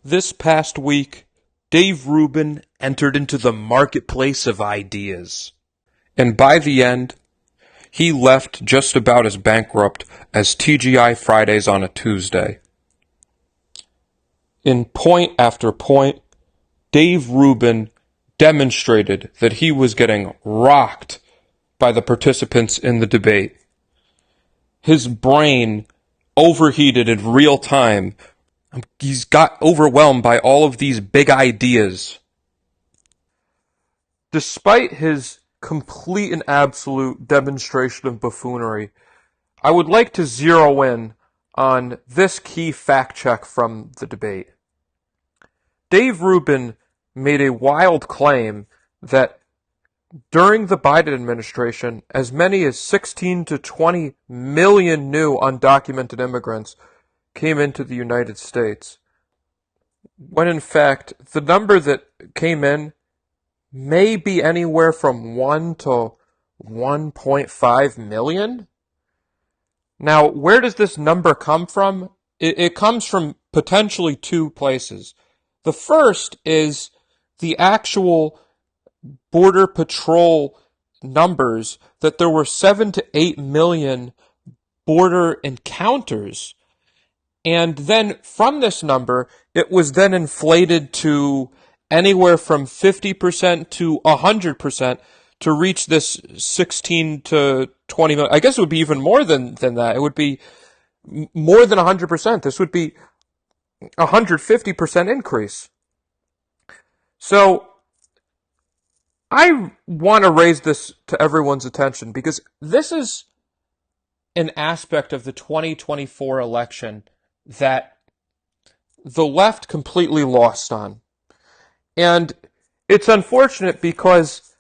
This past week, Dave Rubin entered into the marketplace of ideas. And by the end, he left just about as bankrupt as TGI Fridays on a Tuesday. In point after point, Dave Rubin demonstrated that he was getting rocked by the participants in the debate. His brain overheated in real time. He's got overwhelmed by all of these big ideas. Despite his complete and absolute demonstration of buffoonery, I would like to zero in on this key fact check from the debate. Dave Rubin made a wild claim that during the Biden administration, as many as 16 to 20 million new undocumented immigrants came into the United States, when in fact the number that came in may be anywhere from 1 to 1.5 million. Now, where does this number come from? It comes from potentially two places. The first is the actual Border Patrol numbers, that there were 7 to 8 million border encounters. And then from this number, it was then inflated to anywhere from 50% to 100% to reach this 16 to 20 million. I guess it would be even more than that. It would be more than 100%. This would be 150% increase. So I want to raise this to everyone's attention because this is an aspect of the 2024 election that the left completely lost on. And it's unfortunate because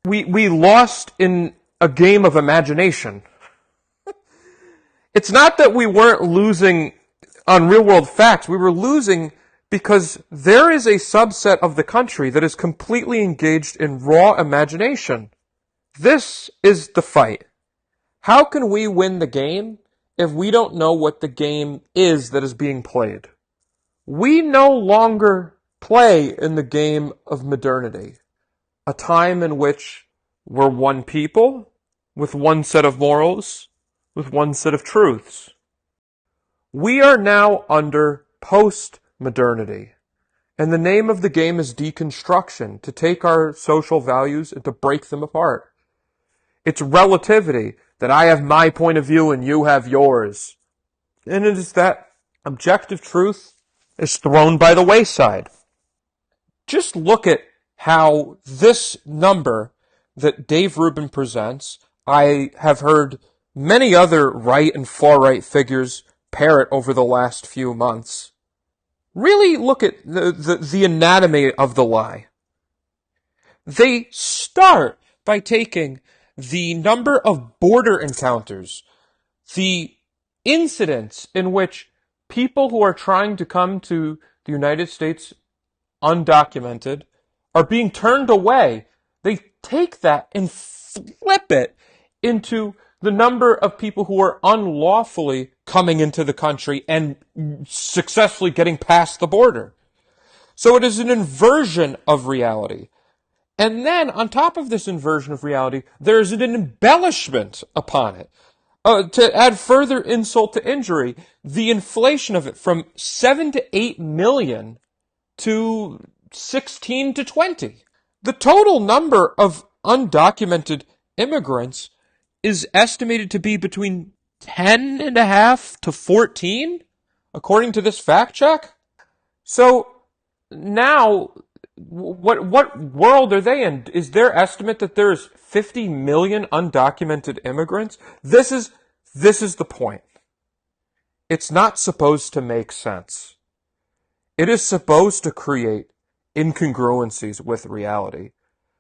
we lost in a game of imagination. It's not that we weren't losing on real world facts. We were losing because there is a subset of the country that is completely engaged in raw imagination. This is the fight. How can we win the game if we don't know what the game is that is being played? We no longer play in the game of modernity, a time in which we're one people, with one set of morals, with one set of truths. We are now under post-modernity, and the name of the game is deconstruction, to take our social values and to break them apart. It's relativity, that I have my point of view and you have yours. And it is that objective truth is thrown by the wayside. Just look at how this number that Dave Rubin presents, I have heard many other right and far-right figures parrot over the last few months. Really look at the anatomy of the lie. They start by taking the number of border encounters, the incidents in which people who are trying to come to the United States undocumented are being turned away. They take that and flip it into the number of people who are unlawfully coming into the country and successfully getting past the border. So it is an inversion of reality. And then, on top of this inversion of reality, there is an embellishment upon it. To add further insult to injury, the inflation of it from 7 to 8 million to 16 to 20. The total number of undocumented immigrants is estimated to be between 10.5 to 14, according to this fact check. So now, what world are they in? Is their estimate that there's 50 million undocumented immigrants? This is the point. It's not supposed to make sense. It is supposed to create incongruencies with reality.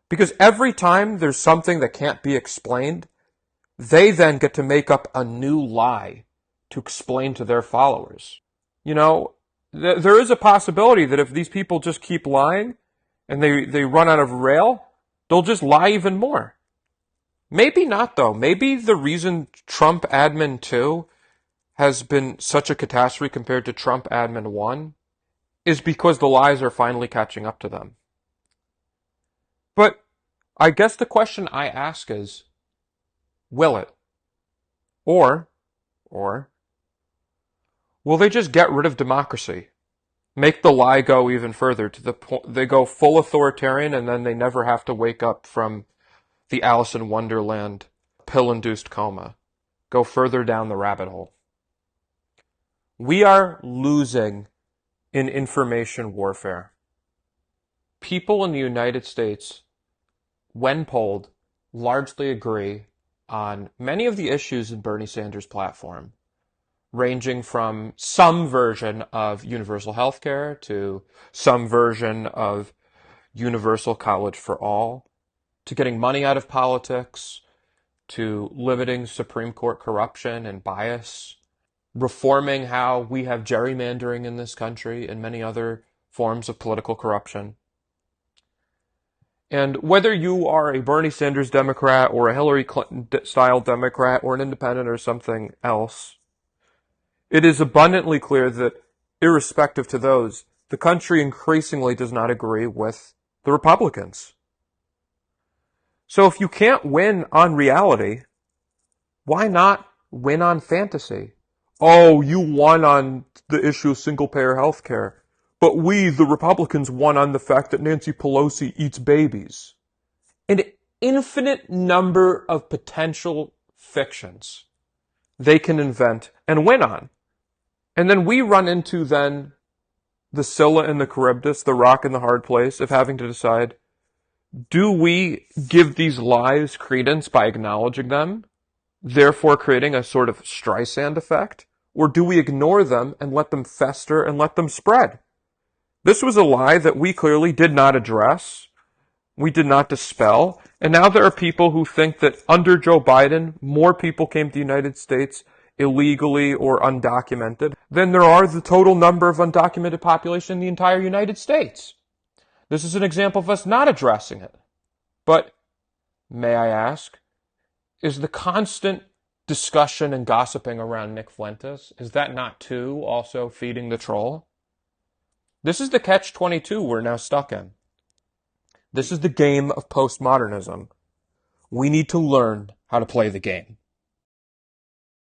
Because every time there's something that can't be explained, they then get to make up a new lie to explain to their followers. You know, there is a possibility that if these people just keep lying and they run out of rail, they'll just lie even more. Maybe not, though. Maybe the reason Trump Admin 2 has been such a catastrophe compared to Trump Admin 1 is because the lies are finally catching up to them. But I guess the question I ask is, will it? Or will they just get rid of democracy? Make the lie go even further to the point they go full authoritarian and then they never have to wake up from the Alice in Wonderland pill-induced coma. Go further down the rabbit hole. We are losing in information warfare. People in the United States, when polled, largely agree on many of the issues in Bernie Sanders' platform, ranging from some version of universal health care to some version of universal college for all, to getting money out of politics, to limiting Supreme Court corruption and bias, reforming how we have gerrymandering in this country and many other forms of political corruption. And whether you are a Bernie Sanders Democrat or a Hillary Clinton-style Democrat or an independent or something else, it is abundantly clear that, irrespective to those, the country increasingly does not agree with the Republicans. So if you can't win on reality, why not win on fantasy? Oh, you won on the issue of single-payer health care, but we, the Republicans, won on the fact that Nancy Pelosi eats babies. An infinite number of potential fictions they can invent and win on. And then we run into then the Scylla and the Charybdis, the rock and the hard place of having to decide, do we give these lies credence by acknowledging them, therefore creating a sort of Streisand effect, or do we ignore them and let them fester and let them spread? This was a lie that we clearly did not address, we did not dispel, and now there are people who think that under Joe Biden, more people came to the United States illegally or undocumented than there are the total number of undocumented population in the entire United States. This is an example of us not addressing it. But, may I ask, is the constant discussion and gossiping around Nick Fuentes, is that not too also feeding the troll? This is the catch-22 we're now stuck in. This is the game of postmodernism. We need to learn how to play the game.